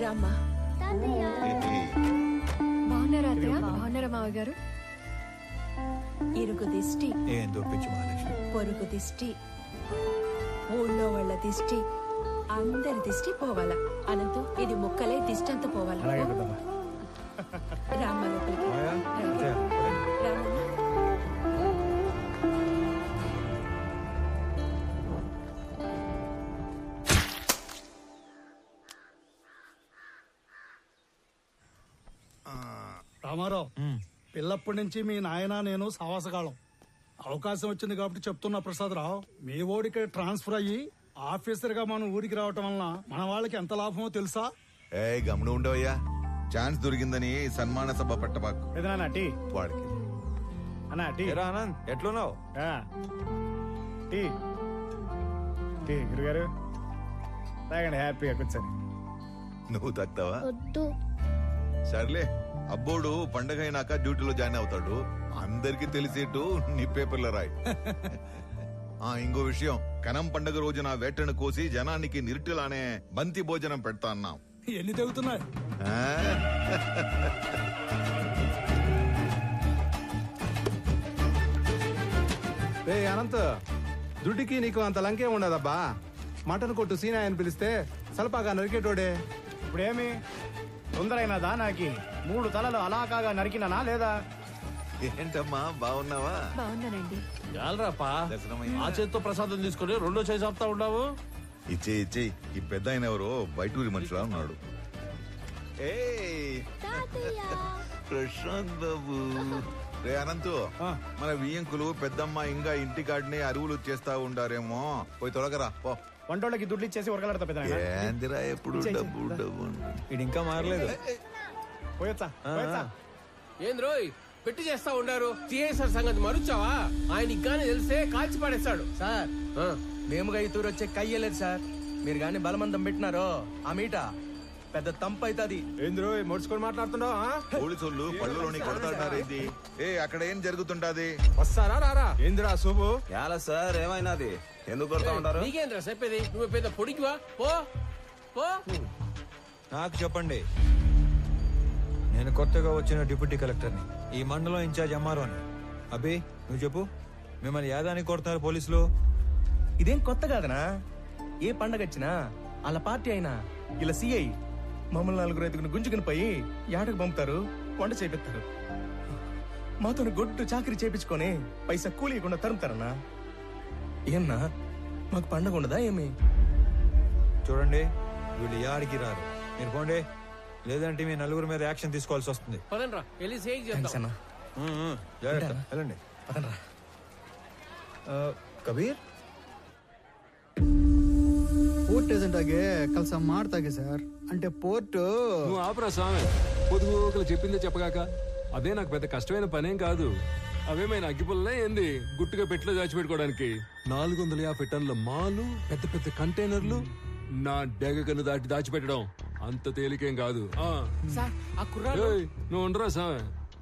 రామ్మా. బాగున్నారా అత్తయ్య? బాగున్నారా మావయ్య గారు? ఇరుగు దిష్టి, పొరుగు దిష్టి, ఊళ్ళో వాళ్ళ దిష్టి, అందరి దిష్టి పోవాలా. అనంతు ఇది ముక్కలే దిష్టి అంతా పోవాలా. రామ్మ లోపలికి రామన్న. రామారావు, పిల్లప్పటి నుంచి మీ నాయన నేను సావాసగాళం. అవకాశం వచ్చింది కాబట్టి చెప్తున్నా ప్రసాదరావు, మీ ఓడికి ట్రాన్స్ఫర్ అయ్యి ఆఫీసర్ గా మనం ఊరికి రావటం వలన మన వాళ్ళకి ఎంత లాభమో తెలుసా? ఏ గమనం ఉండవయ్యా, ఛాన్స్ దొరికిందని సన్మాన సభ పట్టబాకు. వాడికి ఆనంద్ ఎట్లున్నావు? గురుగారు తాగండి, హ్యాపీగా కూర్చొని. నువ్వు తక్కువా? సర్లే, అబ్బోడు పండగ అయినాక డ్యూటీలో జాయిన్ అవుతాడు. అందరికి తెలిసేట్టు నీ పేపర్లో రాయి. ఇంకో విషయం, కనం పండగ రోజున వేటను కోసి జనానికి నిరుటిలానే బంతి భోజనం పెడతా అన్నాం. ఎన్ని తెగుతున్నాయి? రే అనంత్, దుడ్డికి నీకు అంత లంకే ఉండదబ్బా. మటన్ కొట్టు సీనా అని పిలిస్తే సలపాగా నరికేటోడే. ఇప్పుడేమి తొందరైనదా? నాకి 3 తలలు అలా కాగా నరికినానా లేదా? ఏంటమ్మా, బాగున్నావా? బాగున్నానండి. చాలరాపా, ఆ చేతితో ప్రసాదం తీసుకుని రెండో చేయి చెప్తా ఉన్నావు. ఇచ్చే ఈ పెద్ద ఆయన ఎవరో బయటూరి మనుషులా ఉన్నాడు. ప్రశాంత్ బాబు. రే అనంతు, మన వియ్యంకులు పెద్దమ్మ ఇంకా ఇంటికాడిని అరువులు చేస్తా ఉండారేమో, పోయి తొలగరా పో. వంటోళ్ళకి దుడ్లు ఇచ్చేసి ఉరకలాడతా పెద్ద ఏందిరా ఎప్పుడు డబ్బు డబ్బు. ఇది ఇంకా మారలేదు. పోయొచ్చా? ఏం రోయ్ పెట్టి చేస్తా ఉండారు? సిఐసార్ సంగతి మరుచావా? ఆయన ఇంకానే తెలిస్తే కాల్చి పడేస్తాడు. సార్, మేముగా ఈ తూరు వచ్చే కయ్యలేదు సార్. మీరు గాని బలమందం పెట్టినారో ఆ మీట పెద్ద తంపు అవుతుంది. ఏంద్రో మొడుచుకొని మాట్లాడుతున్నావు? పోలీసులు పళ్ళులోని కొడతాడారేంది? అక్కడ ఏం జరుగుతుంటాది? వస్తారా రారా? ఏందిరా శుభు? ఎలా సార్, ఏమైనాది? ఎందుకు కొడతా ఉంటారు? నీకేంద్రా చెప్పేది? నువ్వు పెద్ద పొడికివా? పో పో. నాకు చెప్పండి, నేను కొత్తగా వచ్చిన డిప్యూటీ కలెక్టర్ని, ఈ మండలం ఇన్ఛార్జ్ ఎంఆర్ఓని. అభి, నువ్వు చెప్పు, మిమ్మల్ని యాదానికి కొడుతున్నారు పోలీసులు? ఇదేం కొత్త కాదనా? ఏ పండగ వచ్చినా వాళ్ళ పార్టీ అయినా ఇలా సిఐ మమ్మల్ని 4 ఐదుగురు గుంజుకుని పోయి యాటకు పంపుతారు, వంట చేపిస్తారు. మాతో గొడ్డు చాకరీ చేపించుకొని పైసా కూలీయకుండా తరుముతారన్నా. ఏమన్నా మాకు పండగ ఉండదా ఏమి? చూడండి, వీళ్ళు యాడికి రారు. మీరు పోండి, లేదంటే మీ నలుగురు మీద యాక్షన్ తీసుకోవాల్సి వస్తుంది. పదండ్రా, వెళ్ళి సేక్ చేద్దాం. జాగ్రత్త, వెళ్ళండి. ಕಬೀರ್, ಪೋರ್ಟ್ ಏಜೆಂಟ್ ಆಗಿ ಕೆಲಸ ಮಾಡ್ತಾಗೆ ಸರ್. అంటే పోర్టు నువ్వు ఆపరా స్వామి, పొదుగుకలు చెప్పిందే చెప్పగాక. అదే నాకు పెద్ద కష్టమైన పనేం కాదు. అవేమైనా అగ్గిపుల్లే ఏంది గుట్టుగా పెట్టిలో దాచిపెట్టుకోవడానికి? 450 టన్నుల మాలు, పెద్ద పెద్ద కంటైనర్లు నా డెగకను దాటి దాచిపెట్టడం అంత తేలికేం కాదు. నువ్వు ఉండరా సామె,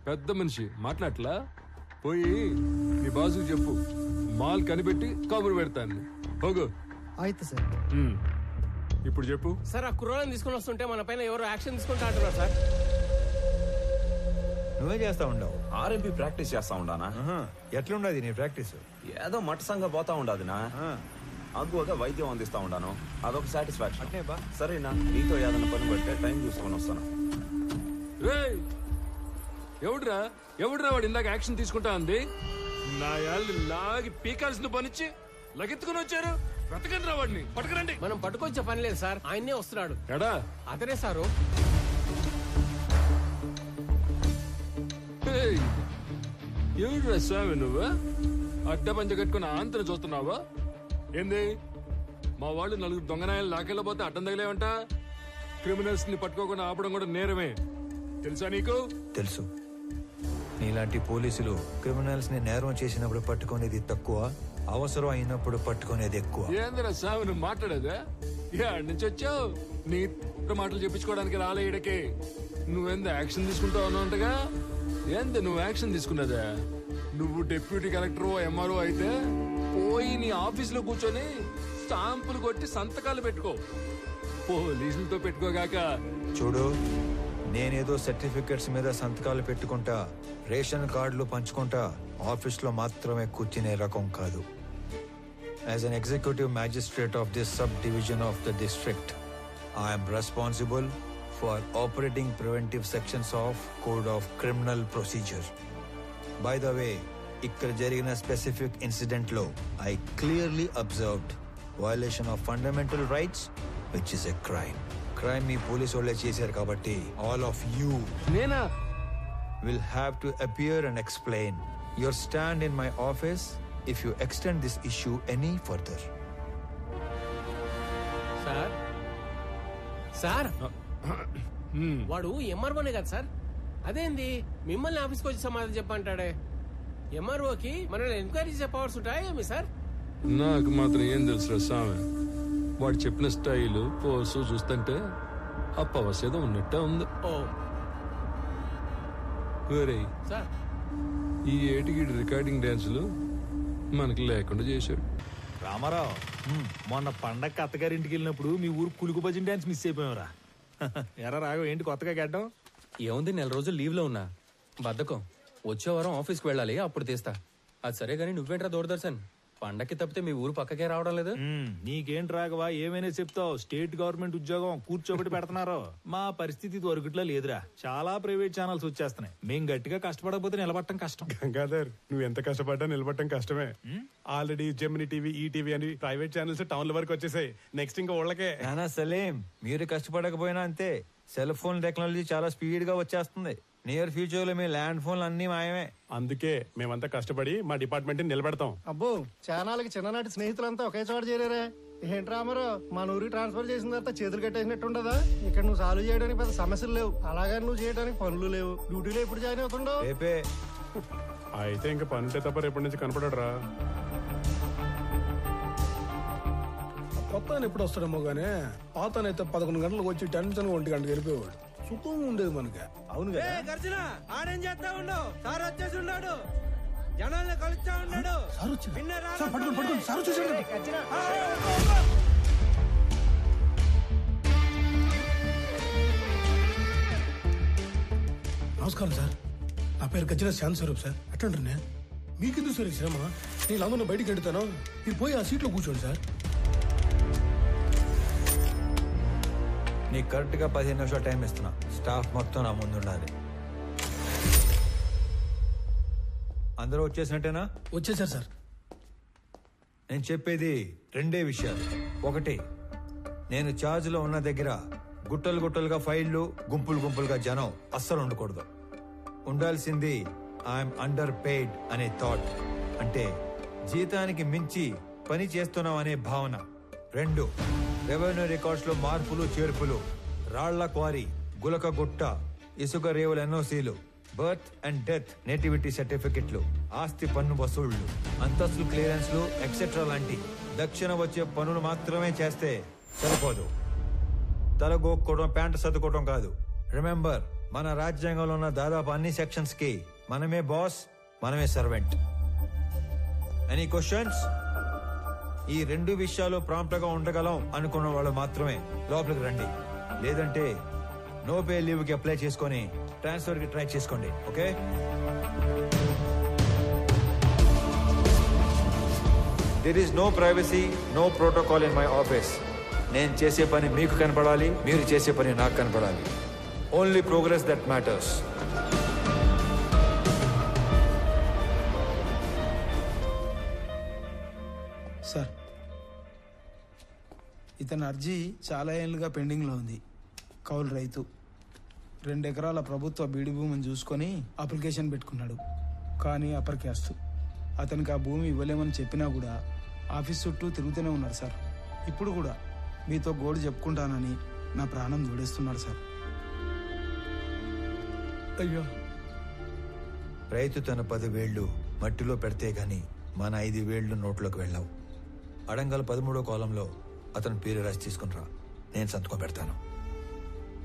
పెద్ద మనిషి మాట్లాడలా. పోయి నీ బాసుకు చెప్పు, మాల్ కనిపెట్టి కబురు పెడతాను. పోగు. ఆಯ್ತು సార్. ఇప్పుడు చెప్పు సార్. ఆ కుర్రాళ్ళని తీసుకుని వస్తుంటే మన పైన ఎవరు యాక్షన్ తీసుకుంటా అంటున్నారు సార్. నువ్వే చేస్తా ఉండవు? ఆర్ఎంపీ ప్రాక్టీస్ చేస్తా ఉండానా? ఎట్లుండదు నీ ప్రాక్టీస్? ఏదో మట్టసంగా పోతా ఉండదునా, అగ్గువగా వైద్యం అందిస్తా ఉండాను. అదొక సాటిస్ఫాక్షన్. సరేనా, నీతో ఏదైనా పని పడితే టైం చూసుకొని వస్తాను. ఎవడురా వాడు ఇందాక యాక్షన్ తీసుకుంటా అంది? నా యాళ్ళు లాగి పీకాల్సిన పనిచ్చి లగెత్తుకుని వచ్చారు. వెతకండి రా వాడిని, పట్టుకురండి. మనం పట్టుకొచ్చే పని లేదు సార్, ఆయన్నే వస్తున్నాడు. ఎడా అతనే సారు. ఎవడురా స్వామి నువ్వు? అడ్డ పంచ కట్టుకుని ఆంతను చూస్తున్నావా ఏంది? మా వాళ్ళు 4 దొంగనాయాలు లాకెళ్ళబోతే అడ్డం తగిలేవంట. క్రిమినల్స్ ని పట్టుకోకుండా ఆపడం కూడా నేరమే, తెలుసా నీకు? తెలుసు. నీలాంటి పోలీసులు క్రిమినల్స్ ని నేరం చేసినప్పుడు పట్టుకునేది తక్కువ, అవసరం అయినప్పుడు పట్టుకునేది ఎక్కువ. ఏందిరా స్వామి నువ్వు మాట్లాడేదా? ఎక్కడి నుంచి వచ్చావు? నీ మాటలు చెప్పించుకోవడానికి రాలే ఈడకి. నువ్వెంత యాక్షన్ తీసుకుంటావు అన్నట్టుగా. ఏంది నువ్వు యాక్షన్ తీసుకున్నదా? నువ్వు డిప్యూటీ కలెక్టర్ ఎంఆర్ఓ అయితే పోయి నీ ఆఫీసులో కూర్చొని స్టాంపులు కొట్టి సంతకాలు పెట్టుకో. పోలీసులతో పెట్టుకోగాక. చూడు, నేనేదో సర్టిఫికెట్స్ మీద సంతకాలు పెట్టుకుంటా, రేషన్ కార్డులు పంచుకుంటా ఆఫీస్లో మాత్రమే కూర్చునే రకం కాదు. As an executive magistrate of this sub division of the district, I'm responsible for operating preventive sections of code of criminal procedure. By the way, ఇక్కడ జరిగిన స్పెసిఫిక్ ఇన్సిడెంట్ లో I clearly observed violation of fundamental rights, which is a crime. Crime me police వాళ్ళే చేశారు కాబట్టి all of you నేనా? will have to appear and explain your stand in my office if you extend this issue any further. Sir sir వాడు ఎంఆర్ఓనే కదా sir? అదేంది మిమ్మల్ని ఆఫీస్కి వచ్చి సమాధానం చెప్పంటాడే? ఎంఆర్ఓకి మనల్ని ఎంక్వైరీ చేసే పవర్స్ ఉంటాయా ఏమి సార్? నాకు మాత్రం ఏం తెలుసు స్వామి. వాడు చెప్పిన స్టైలు పోసు చూస్తుంటే ఆ పవర్స్ ఏదో ఉన్నట్టే ఉంది. ఓ ఒరేయ్, సార్ ఈ ఏటికి రికార్డింగ్ డాన్సులు మనకి లేకుండా చేశాడు. రామారావు, మొన్న పండగ అత్తగారింటికి వెళ్ళినప్పుడు మీ ఊరు కులుకు భజన డాన్స్ మిస్ అయిపోయావురా. ఎరా రాఘవ, ఏంటి కొత్తగా గడ్డం? ఏముంది, 4 రోజులు లీవ్ లో ఉన్నా. బద్ధకం. వచ్చే వారం ఆఫీస్కి వెళ్ళాలి, అప్పుడు తీస్తా. అది సరే గానీ నువ్వేంట్రా దూరదర్శన్, పండక్కి తప్పితే మీ ఊరు పక్కకే రావడం లేదు? నీకేంటి రాఘవ, ఏమైనా చెప్తావు? స్టేట్ గవర్నమెంట్ ఉద్యోగం కూర్చోబెట్టి పెడుతున్నారు. మా పరిస్థితి దొరకట్లో లేదురా. చాలా ప్రైవేట్ ఛానల్స్ వచ్చేస్తున్నాయి. మేం గట్టిగా కష్టపడకపోతే నిలబడటం కష్టం. గంగాధర్, నువ్వు ఎంత కష్టపడ్డా నిలబడటం కష్టమే. ఆల్రెడీ జెమిని టీవీ, ఈటీవీ అని ప్రైవేట్ ఛానల్స్ టౌన్ల వరకు వచ్చేసాయి. నెక్స్ట్ ఇంకా ఊళ్ళకే. నానా సలీం, మీరు కష్టపడకపోయినా అంతే. సెల్ ఫోన్ టెక్నాలజీ చాలా స్పీడ్ గా వచ్చేస్తుంది. నియర్ ఫ్యూచర్ లో మీ ల్యాండ్ ఫోన్లు అన్ని మాయమే. అందుకే మేమంతా కష్టపడి మా డిపార్ట్మెంట్ నిలబెడతాం. అబ్బో, చానాలకి చిన్ననాటి స్నేహితులంతా ఒకే చోట చేరారే. ఏంటి రామారావు, మన ఊరికి ట్రాన్స్ఫర్ చేసిన తర్వాత చేతులు కట్టేసినట్టు ఉండదా? ఇక్కడ నువ్వు సాల్వ్ చేయడానికి పెద్ద సమస్యలు లేవు, అలాగని నువ్వు చేయడానికి పనులు లేవు. డ్యూటీలో ఎప్పుడు జాయిన్ అవుతుండవు? రేపే. అయితే ఇంకా పని ఉంటే తప్ప రేపటి నుంచి కనపడరా. కొత్త ఎప్పుడు వస్తాడేమో గానీ పాతనైతే 11 గంటలకు వచ్చి టెన్షన్ 1 గంటకు వెళ్ళిపోయాడు. సుఖంగా ఉండేది మనకి. అవును కదా. ఆడేం చేస్తా ఉండవు, సార్ వచ్చేసి ఉన్నాడు, జనాల్ని కలుస్తా ఉన్నాడు. నమస్కారం సార్, నా పేరు గజ్జల శాంత్ స్వరూప్ సార్. ఎట్లంటారు మీకెందుకు సార్ శ్రమ? నేను అందరూ బయటికి వెళ్తాను, మీరు పోయి ఆ సీట్లో కూర్చోండి సార్. నీకు కరెక్ట్ గా 15 నిమిషాలు టైం ఇస్తున్నా. స్టాఫ్ మొత్తం నా ముందు ఉండాలి. అందరూ వచ్చేసినట్టేనా? వచ్చేసారు సార్. నేను చెప్పేది 2 విషయాలు. ఒకటి, నేను ఛార్జ్ లో ఉన్న దగ్గర గుట్టలు గుట్టలుగా ఫైళ్లు, గుంపులు గుంపులుగా జనం అస్సలు ఉండకూడదు. ఉండాల్సింది ఐఎమ్ అండర్ పెయిడ్ అనే థాట్, అంటే జీతానికి మించి పని చేస్తున్నాం అనే భావన. 2, రెవెన్యూ రికార్డ్స్ లో మార్పులు చేర్పులు, రాళ్ల క్వారీ, గులక గుట్ట, ఇసుక రేవుల ఎన్ఓసీలు, బర్త్ అండ్ డెత్ నేటివిటీ సర్టిఫికెట్లు, ఆస్తి పన్ను వసూళ్లు, అంతస్తులు క్లియరెన్స్లు ఎక్సెట్రా లాంటి దక్షిణ వచ్చే పనులు మాత్రమే చేస్తే సరిపోదు. తలగోక్కోవడం, ప్యాంటు సర్దుకోవడం కాదు. రిమెంబర్, మన రాజ్యాంగంలో ఉన్న దాదాపు అన్ని సెక్షన్స్ కి మనమే బాస్, మనమే సర్వెంట్. Any questions? ఈ 2 విషయాలు ప్రాంప్ట్ గా ఉండగలం అనుకున్న వాళ్ళు మాత్రమే లోపలికి రండి. లేదంటే నో పే లీవ్ కి అప్లై చేసుకొని ట్రాన్స్ఫర్ కి ట్రై చేసుకోండి. Okay? There is no privacy, no protocol in my office. నేను చేసే పని మీకు కనపడాలి, మీరు చేసే పని నాకు కనపడాలి. Only progress that matters. Sir, ఇతని అర్జీ చాలా ఏళ్ళుగా పెండింగ్లో ఉంది. కౌలు రైతు, 2 ఎకరాల ప్రభుత్వ బీడు భూమిని చూసుకొని అప్లికేషన్ పెట్టుకున్నాడు. కానీ అప్పర్ క్యాస్ట్. అతనికి ఆ భూమి ఇవ్వలేమని చెప్పినా కూడా ఆఫీస్ చుట్టూ తిరుగుతూనే ఉన్నారు సార్. ఇప్పుడు కూడా మీతో గోడు చెప్పుకుంటానని నా ప్రాణం జోడేస్తున్నాడు సార్. అయ్యో, రైతు తన 10 వేళ్లు మట్టిలో పెడితే గాని మన 5 వేళ్లు నోట్లోకి వెళ్ళావు. అడంగల్ 13వ కాలంలో అతను పేరు రాసి తీసుకునిరా, నేను సంతకం పెడతాను.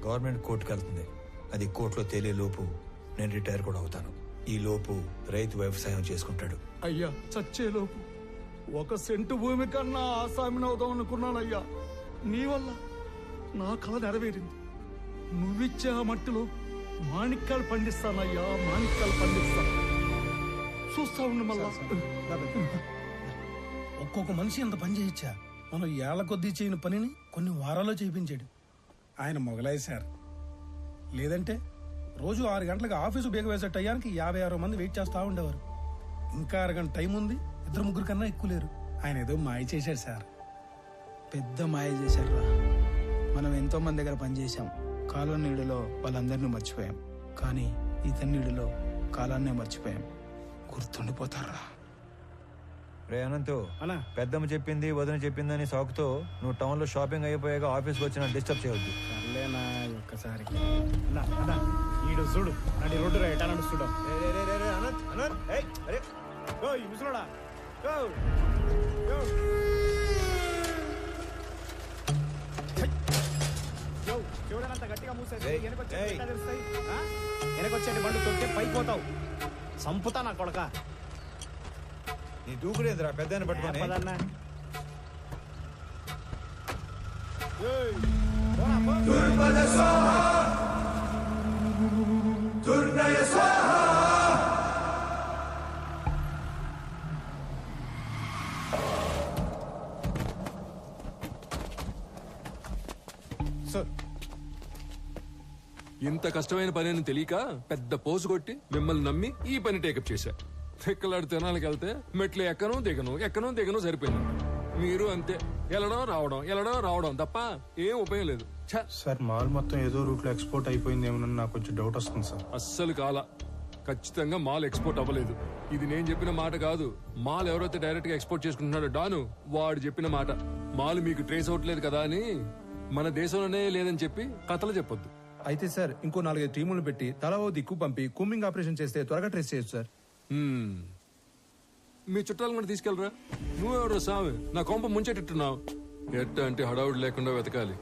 గవర్నమెంట్ కోర్టుకు వెళ్తుంది. అది కోర్టులో తేలే లోపు నేను రిటైర్ కూడా అవుతాను. ఈ లోపు రైతు వ్యవసాయం చేసుకుంటాడు. అయ్యా, చచ్చేలోపు 1 సెంటు భూమి కన్నా ఆసామిని అవుదాం అనుకున్నానయ్యా. నీ వల్ల నా కళ నెరవేరింది. నువ్విచ్చే ఆ మట్టిలో మాణిక్యాలు పండిస్తానయ్యా, మాణిక్యాలు పండిస్తా. చూస్తా ఉండు మళ్ళా. ఒక్కొక్క మనిషి ఇంత పని చేయొచ్చా? మనం ఏళ్ల కొద్దీ చేయని పనిని కొన్ని వారాల్లో చేయించాడు. ఆయన మొగలాయి సార్. లేదంటే రోజు 6 గంటలకు ఆఫీసు బేగ వేసే టయానికి 56 మంది వెయిట్ చేస్తా ఉండేవారు. ఇంకా అరగంట టైం ఉంది, 2-3 కన్నా ఎక్కువ లేరు. ఆయన ఏదో మాయ చేశాడు సార్. పెద్ద మాయ చేశారా. మనం ఎంతో మంది దగ్గర పనిచేశాం. కాలం నీడలో వాళ్ళందరినీ మర్చిపోయాం. కానీ ఇతని నీడలో కాలాన్నే మర్చిపోయాం. గుర్తుండిపోతారా? రే అనంతు, పెద్దమ్మ చెప్పింది వదిన చెప్పిందని సాకుతో నువ్వు టౌన్ లో షాపింగ్ అయిపోయాక ఆఫీస్కి వచ్చిన డిస్టర్బ్ చేయొద్దు. సర్లేనా ఒక్కసారి ఈడు చూడు నడి రోడ్డు ఎటా నడుస్తుడు. ముసలోడా చూడనంత గట్టిగా మూసేది వెనకొచ్చేటి బండు తొక్కే పైపోతావు. సంపుతా నా కొడక. నీ దూకుడేంద్రా పెద్ద పట్టుకొని. ఇంత కష్టమైన పని అని తెలియక పెద్ద పోజు కొట్టి మిమ్మల్ని నమ్మి ఈ పని టేకప్ చేశా. ఎక్కలాడు తినాలకి వెళ్తే మెట్లు ఎక్కను దిగను సరిపోయింది. మీరు అంతే, వెళ్ళడం రావడం తప్ప ఏం ఉపయోగం లేదు. సార్ మాల్ మొత్తం ఏదో రూట్ లో ఎక్స్పోర్ట్ అయిపోయింది ఏమన్నా నాకు కొంచెం డౌట్ వస్తుంది సార్. అస్సలు కాల, ఖచ్చితంగా మాల్ ఎక్స్పోర్ట్ అవ్వలేదు. ఇది నేను చెప్పిన మాట కాదు. మాల్ ఎవరైతే డైరెక్ట్ గా ఎక్స్పోర్ట్ చేసుకుంటున్నాడో డాను, వాడు చెప్పిన మాట. మాల్ మీకు ట్రేస్ అవట్లేదు కదా అని మన దేశంలోనే లేదని చెప్పి కథలు చెప్పొద్దు. అయితే సార్ ఇంకో 4-5 టీములు పెట్టి తలా ఓ దిక్కు పంపి కూంబింగ్ ఆపరేషన్ చేస్తే త్వరగా ట్రేస్ చేయొచ్చు సార్. మీ చుట్టాలు కూడా తీసుకెళ్ళరా. నువ్వెవరు సామి నా కొంప ముంచేటట్టున్నావు. ఎట్ట అంటే హడావుడి లేకుండా వెతకాలి.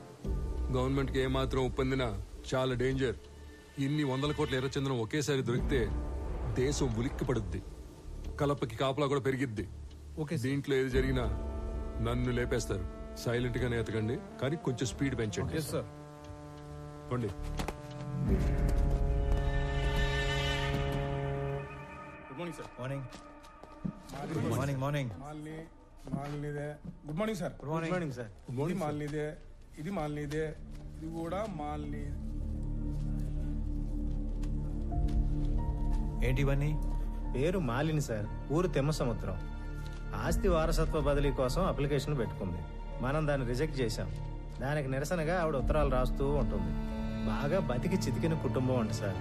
గవర్నమెంట్ కి ఏమాత్రం ఒప్పందినా చాలా డేంజర్. ఇన్ని 100 కోట్ల ఎర్రచంద్రం ఒకేసారి దొరికితే దేశం ఉలిక్కి పడుద్ది. కలపకి కాపలా కూడా పెరిగిద్ది. దీంట్లో ఏది జరిగినా నన్ను లేపేస్తారు. సైలెంట్ గానే ఎతకండి, కానీ కొంచెం స్పీడ్ పెంచండి. పండి. Good morning sir. Morning morning. Good morning sir. Good morning sir. ఇది మాల్నీదే, ఇది మాల్నీదే, ఇది కూడా మాల్నీ. ఏంటి ఇవన్నీ? పేరు మాలిని సార్, ఊరు తెమ్మసముద్రం. ఆస్తి వారసత్వ బదిలీ కోసం అప్లికేషన్ పెట్టుకుంది. మనం దాన్ని రిజెక్ట్ చేశాం. దానికి నిరసనగా ఆవిడ ఉత్తరాలు రాస్తూ ఉంటుంది. బాగా బతికి చితికిన కుటుంబం అంట సార్.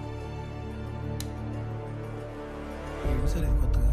సరే కొత్తగా